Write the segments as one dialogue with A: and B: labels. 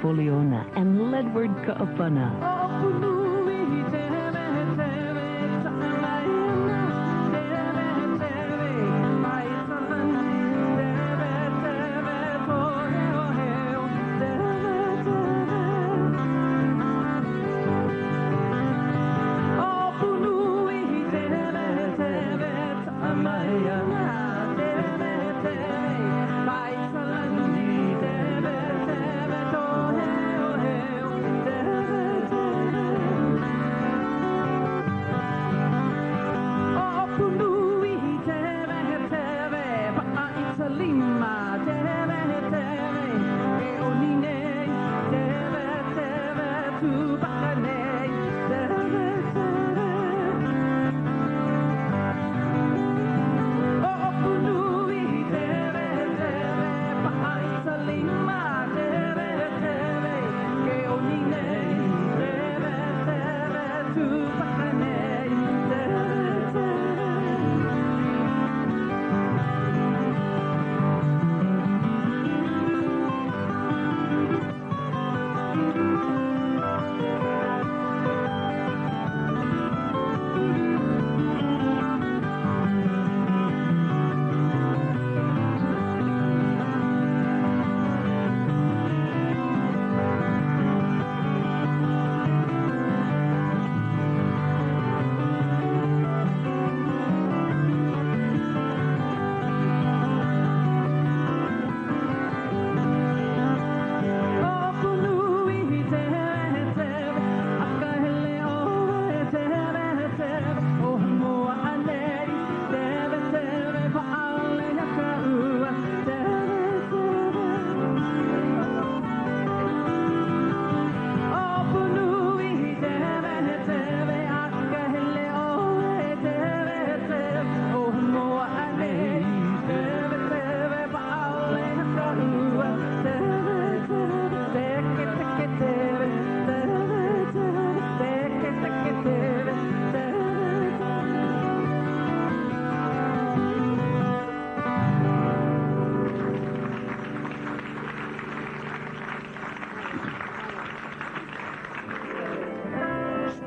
A: Poliona and Leadward Kaapana.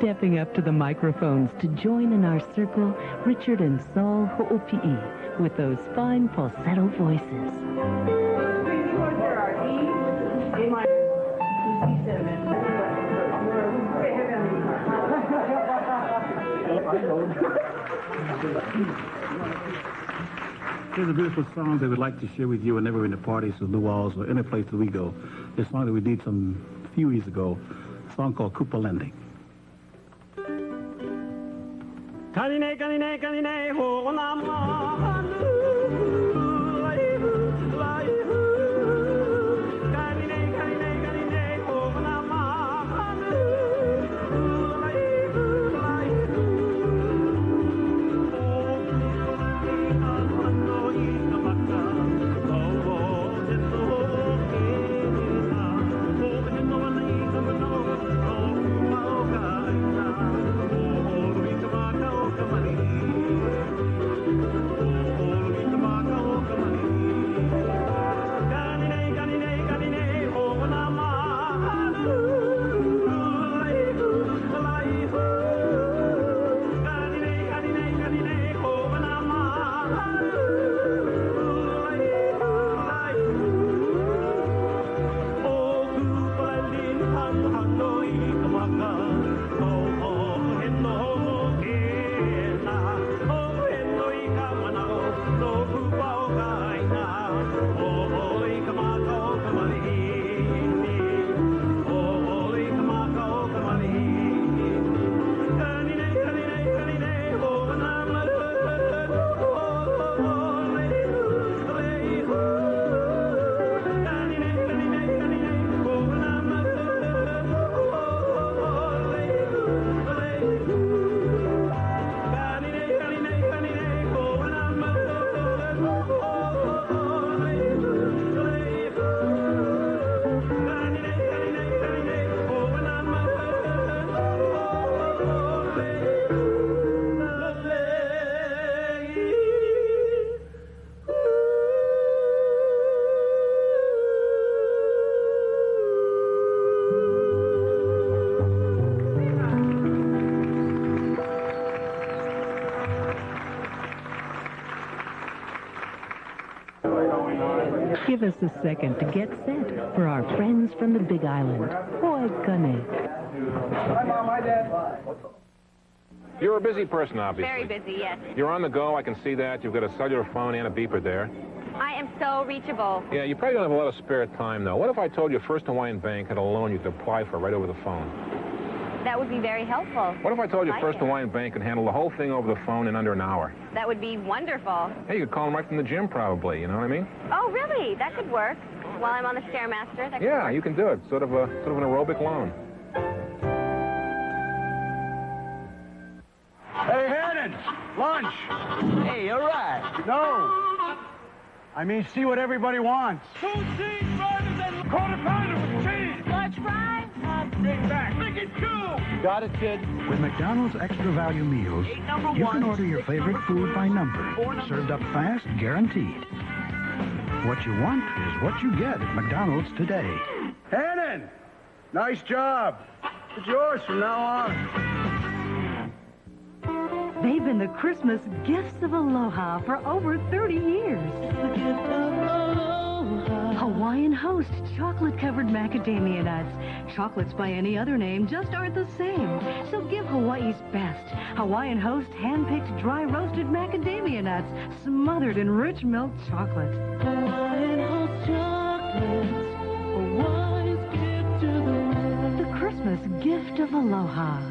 A: Stepping up to the microphones to join in our circle, Richard and Saul Ho'opi'i with those fine falsetto voices.
B: Here's a beautiful song that we'd like to share with you whenever we're in the parties or luau's or any place that we go. It's a song that we did some few years ago, a song called Kupa Landing.
C: Kanine, kanine, kanine, ho na ma oh,
A: give us a second to get set for our friends from the Big Island. Hoi kane.
D: Hi, Mom. Hi, Dad.
E: You're a busy person, obviously.
F: Very busy, yes.
E: You're on the go, I can see that. You've got a cellular phone and a beeper there.
F: I am so reachable.
E: Yeah, you probably don't have a lot of spare time, though. What if I told you First Hawaiian Bank had a loan you could apply for right over the phone?
F: That would be very helpful.
E: What if I told you
F: Like
E: First
F: it.
E: Hawaiian Bank could handle the whole thing over the phone in under an hour?
F: That would be wonderful.
E: Hey, you could call them right from the gym, probably. You know what I mean?
F: Oh, really? That could work. While I'm on the Stairmaster, that could
E: Yeah,
F: work.
E: you can do it. Sort of an aerobic loan.
C: Hey, Hannon, lunch.
D: Hey, all right.
C: No. I mean, see what everybody wants. 2 cheese burgers and quarter pounder with cheese.
F: Large fries?
C: Big back. Make it 2.
D: Got it, kid.
G: With McDonald's Extra Value Meals, you can order your favorite food by number. Served up fast, guaranteed. What you want is what you get at McDonald's today.
C: Hannon, nice job. It's yours from now on.
A: They've been the Christmas gifts of Aloha for over 30 years. Hawaiian Host chocolate-covered macadamia nuts. Chocolates by any other name just aren't the same. So give Hawaii's best. Hawaiian Host hand-picked dry-roasted macadamia nuts smothered in rich milk chocolate. Hawaiian Host chocolates. Hawaii's gift to the world. The Christmas gift of Aloha.